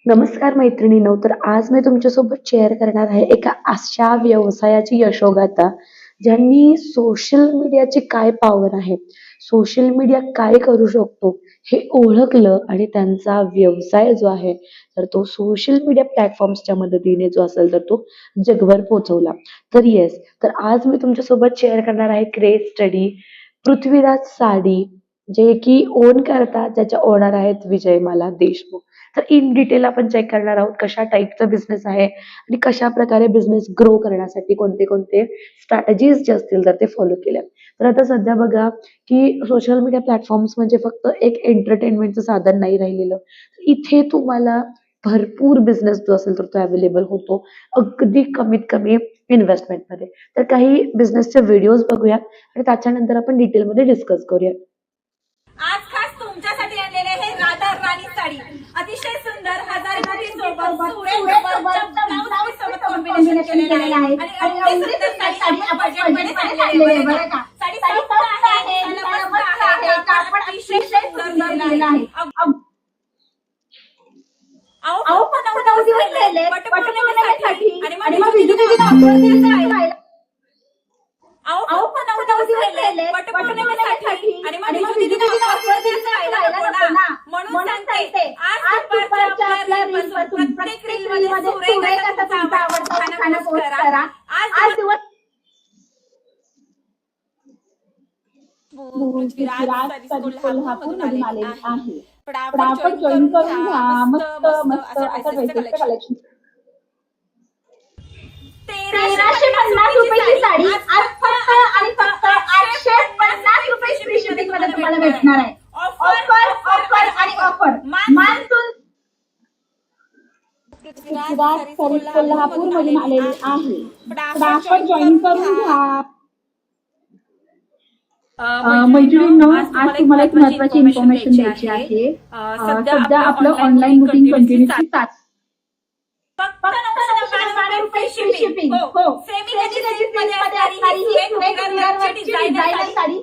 नमस्कार मैत्रिणींनो, तर आज मी तुमच्यासोबत शेअर करणार आहे एका अशा व्यवसायाची यशोगाथा, ज्यांनी सोशल मीडियाची काय पॉवर आहे, सोशल मीडिया काय करू शकतो, हे ओळखलं आणि त्यांचा व्यवसाय जो आहे, तर तो सोशल मीडिया प्लॅटफॉर्म्सच्या मदतीने जो असेल तर तो जगभर पोहोचवला. तर तर आज मी तुमच्यासोबत शेअर करणार आहे केस स्टडी पृथ्वीराज साडी, जे की ओन करतात, ज्याच्या ओनर आहेत विजयमाला देशमुख. तर इन डिटेल आपण चेक करणार आहोत कशा टाईपचा बिझनेस आहे आणि कशा प्रकारे बिझनेस ग्रो करण्यासाठी कोणते कोणते स्ट्रॅटेजीज जे असतील तर ते फॉलो केल्या. तर आता सध्या बघा की सोशल मीडिया प्लॅटफॉर्म्स म्हणजे फक्त एक एंटरटेनमेंटचं साधन नाही राहिलेलं. इथे तुम्हाला भरपूर बिझनेस जो असेल तर तो अवेलेबल होतो अगदी कमीत कमी इन्व्हेस्टमेंटमध्ये. तर काही बिझनेसचे व्हिडिओज बघूया आणि त्याच्यानंतर आपण डिटेलमध्ये डिस्कस करूया. आज खास तुमच्यासाठी आणलेले हे राधा राणी साडी अतिशय सुंदर हजार मोठी सोबत सोबत कॉम्बिनेशन केलेलं आहे आणि एवढी सुंदर साडी आपण बजेटमध्ये आणलेली आहे बरं का. साडी सॉफ्ट आहे, मस्त आहे, कापड अतिशय सुंदर दिलेलं आहे. आओ पण 9 दिवस राहिले वटपौर्णिमेसाठी आणि मग विजूदीदीने ऑफर दिली. आओ पण 9 दिवस राहिले वटपौर्णिमेसाठी आणि मग विजूदीदीने ऑफर दिली ना. म्हणून सांगते आज दुपारच्या आपल्या रीलपासून प्रत्येक रीलमध्ये सुरेख असा तुमचा आवडता खाना पोस्ट करा. आज दिवस पृथ्वीराज कोल्हापूरमधून आलेली आहे. फटाफट जॉईन करून घ्या. मस्त मस्त अशा ड्रेसेसचे कलेक्शन. 1350 रुपयाची साडी आज फक्त आणि फक्त 850 रुपये फ्री शिपिंग मध्ये तुम्हाला भेटणार आहे. ऑफर आणि ऑफर मान्सून. पृथ्वीराज कोल्हापूरमधून आलेली आहे. फटाफट जॉईन करून घ्या. मैत्रिणींनो, आज तुम्हाला एक महत्त्वाची इन्फॉर्मेशन द्यायची आहे. सध्या आपलं ऑनलाईन बुकिंग कंटिन्यूअसली चालू. फक्त 999 रुपये शिपिंग. हो, सेमी मध्ये असणारी ही मिररवरची डिझायनर साडी.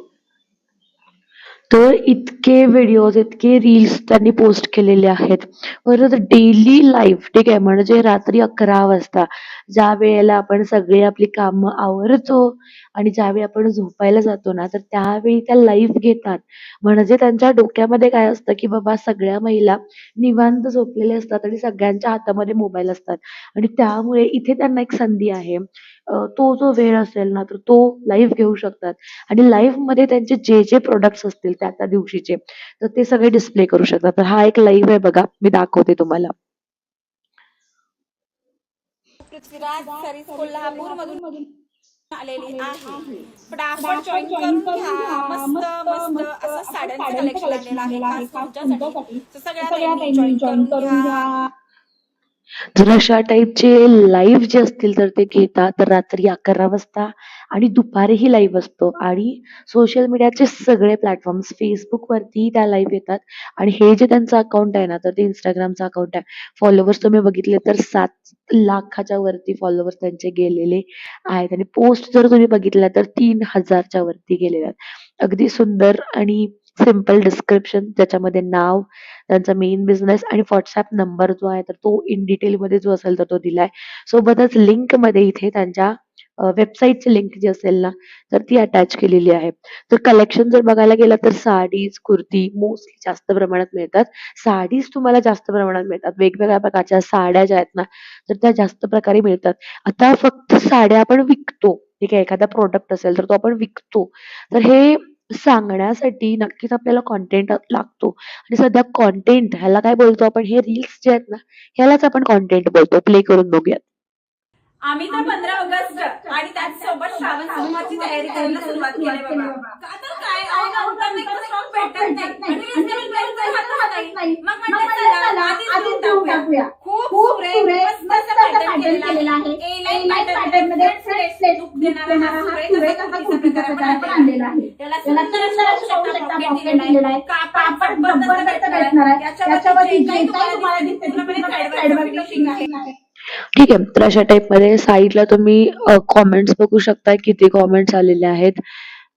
तर इतके व्हिडिओज इतके रील्स त्यांनी पोस्ट केलेले आहेत. परत डेली लाईफ, ठीक आहे, म्हणजे रात्री 11 वाजता ज्या वेळेला आपण सगळी आपली कामं आवरतो आणि ज्यावेळी आपण झोपायला जातो ना, तर त्यावेळी त्या लाईव्ह घेतात. म्हणजे त्यांच्या डोक्यामध्ये काय असतं की बाबा सगळ्या महिला निवांत झोपलेल्या असतात आणि सगळ्यांच्या हातामध्ये मोबाईल असतात आणि त्यामुळे इथे त्यांना एक संधी आहे. तो जो वेळ असेल ना, तर तो लाईव्ह घेऊ शकतात आणि लाईव्ह मध्ये त्यांचे जे जे प्रोडक्ट्स असतील त्या त्या दिवशीचे, तर ते सगळे डिस्प्ले करू शकतात. तर हा एक लाईव्ह आहे बघा, मी दाखवते तुम्हाला. पृथ्वीराज कोल्हापूरमधून आलेली आहे. फटाफट जॉईन करून घ्या. मस्त मस्त असं साड्यांचं कलेक्शन आणलेलं आहे खास तुमच्यासाठी. सगळ्या जॉईन करून घ्या. जर अशा टाईपचे लाईव्ह जे असतील तर ते घेतात. तर रात्री 11 वाजता आणि दुपारीही लाईव्ह असतो आणि सोशल मीडियाचे सगळे प्लॅटफॉर्म्स फेसबुकवरती त्या लाईव्ह येतात आणि हे जे त्यांचं अकाउंट आहे ना, तर ते इंस्टाग्रामचं अकाउंट आहे. फॉलोवर्स तुम्ही बघितले तर 7 लाखाच्या वरती फॉलोवर्स त्यांचे गेलेले आहेत आणि पोस्ट जर तुम्ही बघितल्या तर 3000च्या वरती गेलेल्या आहेत. अगदी सुंदर आणि सिंपल डिस्क्रिप्शन, ज्याच्यामध्ये नाव, त्यांचा मेन बिझनेस आणि व्हॉट्सअप नंबर जो आहे तर तो इन डिटेलमध्ये जो असेल तर तो दिलाय. सोबतच लिंकमध्ये इथे त्यांच्या वेबसाईटची लिंक जी असेल ना, तर ती अटॅच केलेली आहे. तर कलेक्शन जर बघायला गेलं तर साडीज, कुर्ती मोस्टली जास्त प्रमाणात मिळतात. साडीज तुम्हाला जास्त प्रमाणात मिळतात. वेगवेगळ्या प्रकारच्या साड्या ज्या आहेत ना, तर त्या जास्त प्रकारे मिळतात. आता फक्त साड्या आपण विकतो, ठीक आहे, एखादा प्रोडक्ट असेल तर तो आपण विकतो. तर हे सांगण्यासाठी नक्कीच आपल्याला कॉन्टेंट लागतो आणि सध्या कॉन्टेंट ह्याला काय बोलतो आपण, हे रील्स जे आहेत ना, ह्यालाच आपण कॉन्टेंट बोलतो. प्ले करून बघूयात. आम्ही तर 15 ऑगस्ट आणि त्याचसोबत श्रावण सोमवारची तयारी करायला सुरुवात केली बाबा. आता काय नव्हतं एक स्टॉक भेटत नाही आणि रिजनेबल प्राइस हातात नाही. मग म्हटलं चला आधीच घेऊन टाकूया. खूप सुरेख मस्त पॅटर्न केलेला आहे. ए लाईन पॅटर्न मध्ये फ्रेश लुक देणारा हा सुरेख असा कुर्तीचा प्रकार आपण आणलेला आहे. त्याला सुंदर असं पॉकेट दिलेला आहे. कापड जबरदस्त भेटणार आहे. याच्यावरती जे काही तुम्हाला दिसते पूर्णपणे साइडवर फिनिशिंग आहे. ठीक आहे, तर अशा टाईप मध्ये साईडला तुम्ही कॉमेंट्स बघू शकता, किती कॉमेंट्स आलेले आहेत.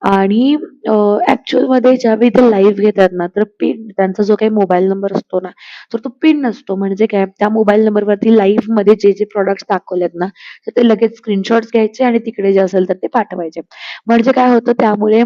आणि ॲक्चुअलमध्ये ज्यावेळी ते लाईव्ह घेतात ना, तर पिन त्यांचा जो काही मोबाईल नंबर असतो ना, तर तो पिन नसतो. म्हणजे काय, त्या मोबाईल नंबरवरती लाईव्हमध्ये जे प्रॉडक्ट्स दाखवलेत ना, तर ते लगेच स्क्रीनशॉट्स घ्यायचे आणि तिकडे जे असेल तर ते पाठवायचे. म्हणजे काय होतं त्यामुळे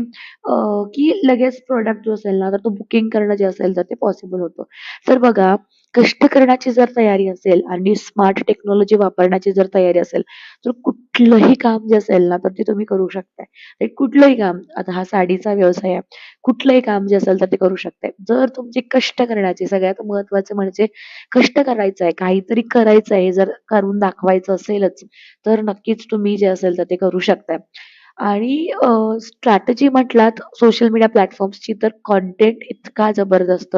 की लगेच प्रॉडक्ट जो असेल ना, तर तो बुकिंग करणं जे असेल तर ते पॉसिबल होतं. तर बघा, कष्ट करण्याची जर तयारी असेल आणि स्मार्ट टेक्नॉलॉजी वापरण्याची जर तयारी असेल, तर कुठलंही काम जे असेल ना, तर ते तुम्ही करू शकताय. ते कुठलंही काम, आता हा साडीचा व्यवसाय आहे. कुठलंही काम जे असेल तर ते करू शकताय. जर तुमची कष्ट करण्याची, सगळ्यात महत्त्वाचं म्हणजे कष्ट करायचं आहे, काहीतरी करायचं आहे, जर करून दाखवायचं असेलच, तर नक्कीच तुम्ही जे असेल तर ते करू शकताय. आणि स्ट्रॅटेजी म्हटलात सोशल मीडिया प्लॅटफॉर्म्सची, तर कंटेंट इतका जबरदस्त,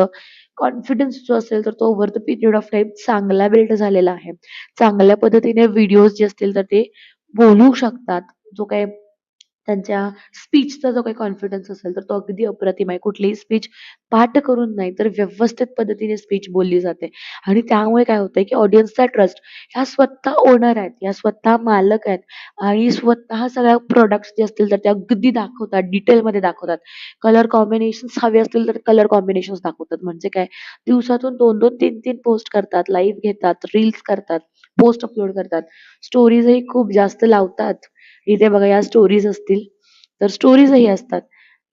कॉन्फिडन्स जो असेल तर तो over the period of time चांगला बिल्ड झालेला आहे. चांगल्या पद्धतीने व्हिडिओज जे असतील तर ते बोलू शकतात. जो काही त्यांच्या स्पीचचा जो काही कॉन्फिडन्स असेल तर तो अगदी अप्रतिम आहे. कुठलीही स्पीच पाठ करून नाही तर व्यवस्थित पद्धतीने स्पीच बोलली जाते आणि त्यामुळे काय होतंय, की ऑडियन्सचा ट्रस्ट ह्या स्वतः ओनर आहेत, ह्या स्वतः मालक आहेत आणि स्वतः सगळ्या प्रॉडक्ट्स जे असतील तर ते अगदी दाखवतात, डिटेलमध्ये दाखवतात. कलर कॉम्बिनेशन्स हवे असतील तर कलर कॉम्बिनेशन्स दाखवतात. म्हणजे काय, दिवसातून 2-2, 3-3 पोस्ट करतात, लाईव्ह घेतात, रील्स करतात, पोस्ट अपलोड करतात. स्टोरीजही खूप जास्त लावतात. इथे बघा या स्टोरीज असतील, तर स्टोरीजही असतात.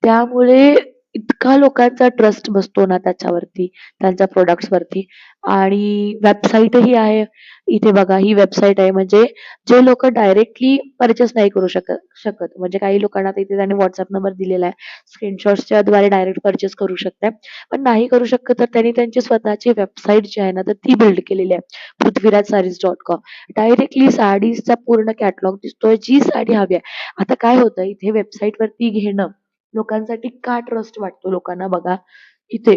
त्यामुळे इतका लोकांचा ट्रस्ट बसतो ना त्याच्यावरती, त्यांच्या प्रॉडक्ट्सवरती आणि वेबसाईटही आहे. इथे बघा ही वेबसाईट आहे म्हणजे जे लोकं डायरेक्टली पर्चेस नाही करू शकत. म्हणजे काही लोकांना आता इथे त्यांनी WhatsApp नंबर दिलेला आहे. स्क्रीनशॉट्सच्या द्वारे डायरेक्ट पर्चेस करू शकताय. पण नाही करू शकत तर त्यांनी त्यांची स्वतःची वेबसाईट जी आहे ना, तर ती बिल्ड केलेली आहे. पृथ्वीराजसारीज.com. डायरेक्टली साडीजचा पूर्ण कॅटलॉग दिसतोय. जी साडी हवी आहे. आता काय होतं इथे वेबसाईटवरती घेणं लोकांसाठी का ट्रस्ट वाटतो लोकांना बघा, इथे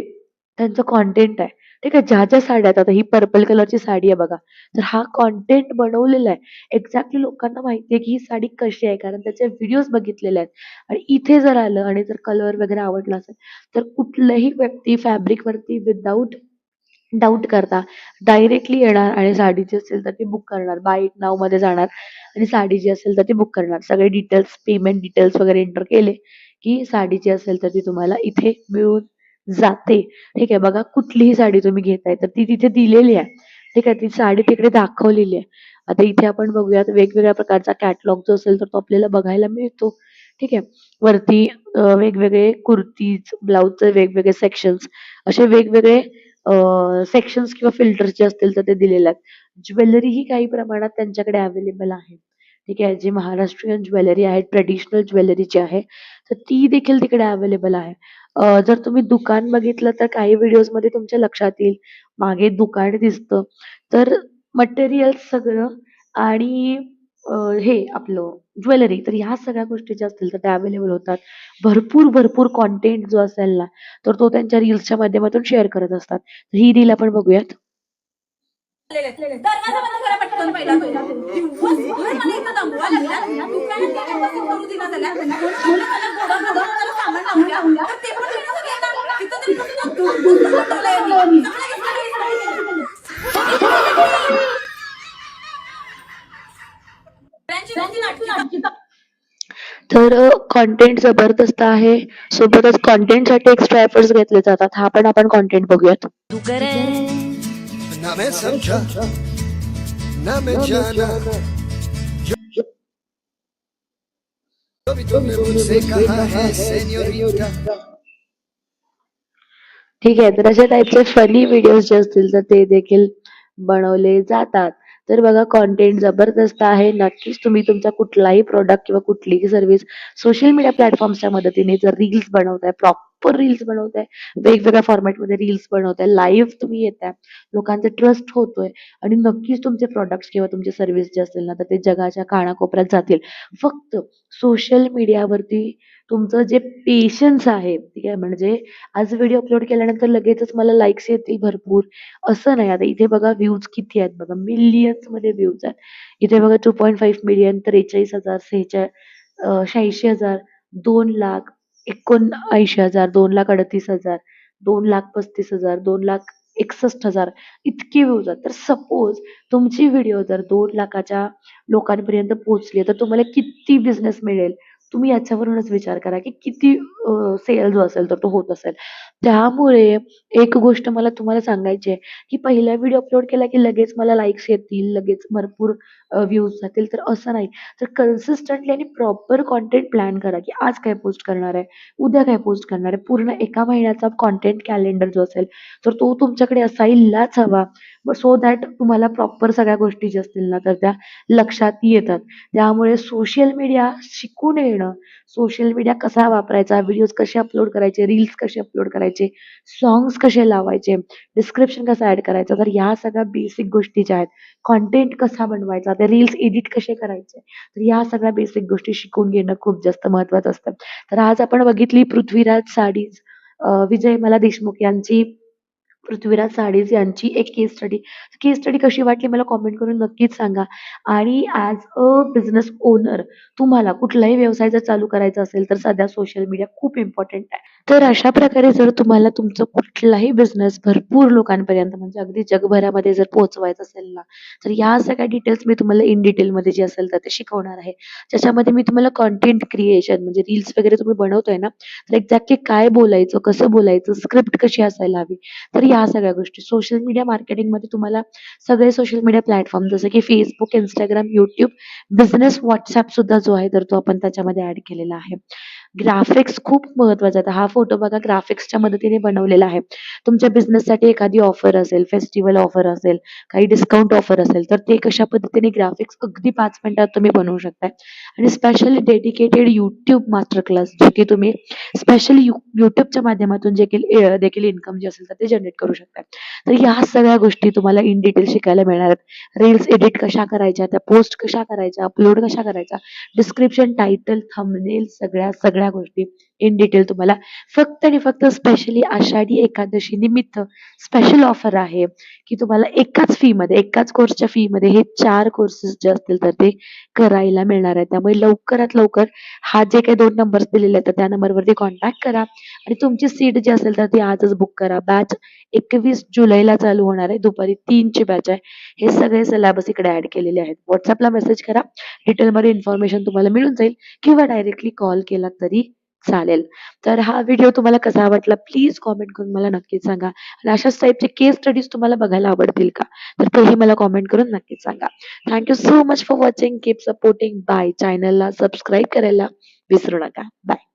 त्यांचं कंटेंट आहे. ठीक आहे. ज्या साड्या आहेत, आता ही पर्पल कलरची साडी आहे बघा. तर हा कंटेंट बनवलेला आहे. एक्झॅक्टली लोकांना माहिती आहे, की ही साडी कशी आहे कारण त्याचे व्हिडिओज बघितलेले आहेत. आणि इथे जर आलं आणि जर कलर वगैरे आवडला असेल, तर कुठलीही व्यक्ती फॅब्रिकवरती विदाऊट डाऊट करता डायरेक्टली येणार आणि साडी जी असेल तर ती बुक करणार. बाय इट नाऊमध्ये जाणार आणि साडी जी असेल तर ती बुक करणार. सगळे डिटेल्स, पेमेंट डिटेल्स वगैरे एंटर केले, की साडी जी असेल तर ती तुम्हाला इथे मिळून जाते. ठीक आहे. बघा कुठलीही साडी तुम्ही घेताय तर ती तिथे दिलेली आहे. ठीक आहे. ती साडी तिकडे दाखवलेली आहे. आता इथे आपण बघूयात वेगवेगळ्या प्रकारचा कॅटलॉग जो असेल तर तो आपल्याला बघायला मिळतो. ठीक आहे. वरती वेगवेगळे कुर्तीज, ब्लाउजचे वेगवेगळे सेक्शन्स असे वेगवेगळे सेक्शन्स किंवा फिल्टर्स जे असतील तर ते दिलेले आहेत. ज्वेलरी ही काही प्रमाणात त्यांच्याकडे अवेलेबल आहे. ठीक आहे. जी महाराष्ट्रीयन ज्वेलरी आहे, ट्रेडिशनल ज्वेलरी जी आहे, तर ती देखील तिकडे अवेलेबल आहे. जर तुम्ही दुकान बघितलं तर काही व्हिडिओजमध्ये तुमच्या लक्षात येईल, मागे दुकान दिसतं. तर मटेरियल्स सगळं आणि हे आपलं ज्वेलरी तर ह्या सगळ्या गोष्टी ज्या असतील तर त्या अवेलेबल होतात. भरपूर कंटेंट जो असेल ना, तर तो त्यांच्या रील्सच्या माध्यमातून शेअर करत असतात. ही रील आपण बघूयात. दरवाजा बंद करा पटकन पहिला तो. दिवसभर मला इथं दमवा लागला. दुकानात काय व्यवस्थित करू दिना झाल्या. म्हणून म्हटलं चला गोडाऊनमधून जरा सामान लावूया. तर ते पण देण्याचं देणार. तिथं तरी नुसतं दूध ठेवलंय यांनी. चांगलं इस्त्री केलं. कुठे गेली? सगळ्यांची नुसती नाटकी. तर कंटेंट जबरदस्त आहे. सोबतच कंटेंटसाठी एक्स्ट्रा एफर्ट्स घेतले जातात. हा पण आपण कंटेंट बघूयात. ना मैं समझा ना मैं जाना जो भी तुमने मुझसे कहा है सेन्योरिटा. ठीक आहे. तर अशा टाइपचे फनी व्हिडिओज जे असतील तर ते देखील बनवले जातात. तर बघा कंटेंट जबरदस्त आहे. नक्कीच तुम्ही तुमचा कुठलाही प्रॉडक्ट किंवा कुठलीही सर्व्हिस सोशल मीडिया प्लॅटफॉर्म्सच्या मदतीने जर रील्स बनवताय, प्रॉपर रील्स बनवताय, वेगवेगळ्या फॉर्मॅटमध्ये रील्स बनवताय, लाईव्ह तुम्ही येताय, लोकांचा ट्रस्ट होतोय आणि नक्कीच तुमचे प्रॉडक्ट्स किंवा तुमचे सर्व्हिस जे असतील ना, तर ते जगाच्या कानाकोपऱ्यात जातील. फक्त सोशल मीडियावरती तुमचं जे पेशन्स आहे, ठीक आहे, म्हणजे आज व्हिडिओ अपलोड केल्यानंतर लगेचच मला लाइक्स येतील भरपूर, असं नाही. आता इथे बघा व्ह्यूज किती आहेत बघा, मिलियन्समध्ये व्ह्यूज आहेत. इथे बघा 2.5 मिलियन, 43,000, 86,000, 2,00,000, 79,000, 2,38,000, 2,35,000, 2,61,000 इतके व्ह्यूज आहेत. तर सपोज तुमची व्हिडिओ जर 2,00,000च्या लोकांपर्यंत पोहोचली तर तुम्हाला किती बिझनेस मिळेल? तुम्ही याच्यावरूनच विचार करा की किती सेल जो असेल तर तो होत असेल. त्यामुळे एक गोष्ट मला तुम्हाला सांगायची आहे, की पहिला व्हिडिओ अपलोड केला की लगेच मला लाइक्स येतील, लगेच भरपूर व्ह्यूज जातील, तर असं नाही. तर कन्सिस्टंटली आणि प्रॉपर कंटेंट प्लॅन करा, की आज काय पोस्ट करणार आहे, उद्या काय पोस्ट करणार आहे. पूर्ण एका महिन्याचा कंटेंट कॅलेंडर जो असेल, तर तो तुमच्याकडे असायलाच हवा. सो दॅट तुम्हाला प्रॉपर सगळ्या गोष्टी ज्या असतील ना, तर त्या लक्षात येतात. त्यामुळे सोशल मीडिया शिकून येणं, सोशल मीडिया कसा वापरायचा, व्हिडिओज कसे अपलोड करायचे, रील्स कसे अपलोड करायचे, सॉन्ग्स कसे लावायचे, डिस्क्रिप्शन कसं ॲड करायचं, तर ह्या सगळ्या बेसिक गोष्टी ज्या आहेत, कंटेंट कसा बनवायचा, ते रील्स एडिट कसे करायचे, तर या सगळ्या बेसिक गोष्टी शिकून घेणं खूप जास्त महत्त्वाचं असतं. तर आज आपण बघितली पृथ्वीराज साडीज, विजय मला देशमुख यांची, पृथ्वीराज साडीज यांची एक केस स्टडी. केस स्टडी कशी वाटली मला कॉमेंट करून नक्कीच सांगा. आणि ॲज अ बिझनेस ओनर तुम्हाला कुठलाही व्यवसाय जर चालू करायचा असेल तर सध्या सोशल मीडिया खूप इम्पॉर्टंट आहे. तर अशा प्रकारे जर तुम्हाला तुमचं कुठलाही बिझनेस भरपूर लोकांपर्यंत म्हणजे अगदी जगभरामध्ये जर पोहोचवायचं असेल ना, तर या सगळ्या डिटेल्स मी तुम्हाला इन डिटेलमध्ये जे असेल तर ते शिकवणार आहे. ज्याच्यामध्ये मी तुम्हाला कंटेंट क्रिएशन म्हणजे रील्स वगैरे तुम्ही बनवताय ना, तर एक्झॅक्टली काय बोलायचं, कसं बोलायचं, स्क्रिप्ट कशी असायला हवी, तर ह्या सगळ्या गोष्टी सोशल मीडिया मार्केटिंगमध्ये तुम्हाला सगळे सोशल मीडिया प्लॅटफॉर्म जसं की Facebook, Instagram, YouTube, business WhatsApp सुद्धा जो आहे तर तो आपण त्याच्यामध्ये ॲड केलेला आहे. ग्राफिक्स खूप महत्वाचा आहे. हा फोटो बघा ग्राफिक्सच्या मदतीने बनवलेला आहे. तुमच्या बिझनेससाठी एखादी ऑफर असेल, फेस्टिव्हल ऑफर असेल, काही डिस्काउंट ऑफर असेल, तर ते कशा पद्धतीने ग्राफिक्स अगदी 5 मिनिटात तुम्ही बनवू शकताय. आणि specially dedicated YouTube master class जे की तुम्ही स्पेशली YouTubeच्या माध्यमातून देखील इन्कम जे असेल तर ते जनरेट करू शकता. तर ह्या सगळ्या गोष्टी तुम्हाला इन डिटेल शिकायला मिळणार आहेत. रील्स एडिट कशा करायच्या, त्या पोस्ट कशा करायच्या, अपलोड कशा करायच्या, डिस्क्रिप्शन, टायटल, थंबनेल सगळ्या गोष्टी इन डिटेल तुम्हाला फक्त आणि फक्त स्पेशली आषाढी एकादशी निमित्त स्पेशल ऑफर आहे, की तुम्हाला एकाच कोर्सच्या फीमध्ये हे 4 कोर्सेस जे असतील तर ते करायला मिळणार आहे. त्यामुळे लवकरात लवकर हा जे काही 2 नंबर्स दिलेले आहेत, तर त्या नंबरवरती कॉन्टॅक्ट करा आणि तुमची सीट जी असेल तर ती आजच बुक करा. बॅच 21 जुलैला चालू होणार आहे. दुपारी 3 ची बॅच आहे. हे सगळे सिलॅबस इकडे ॲड केलेले आहेत. WhatsAppला मेसेज करा. डिटेलमध्ये इन्फॉर्मेशन तुम्हाला मिळून जाईल किंवा डायरेक्टली कॉल केला तरी चालेल. तर हा व्हिडिओ तुम्हाला कसा वाटला प्लीज कॉमेंट करून मला नक्कीच सांगा. आणि अशाच टाईपचे केस स्टडीज तुम्हाला बघायला आवडतील का? तर तेही मला कॉमेंट करून नक्कीच सांगा. Thank you so much for watching. Keep supporting. Bye. चॅनलला सबस्क्राईब करायला विसरू नका. बाय.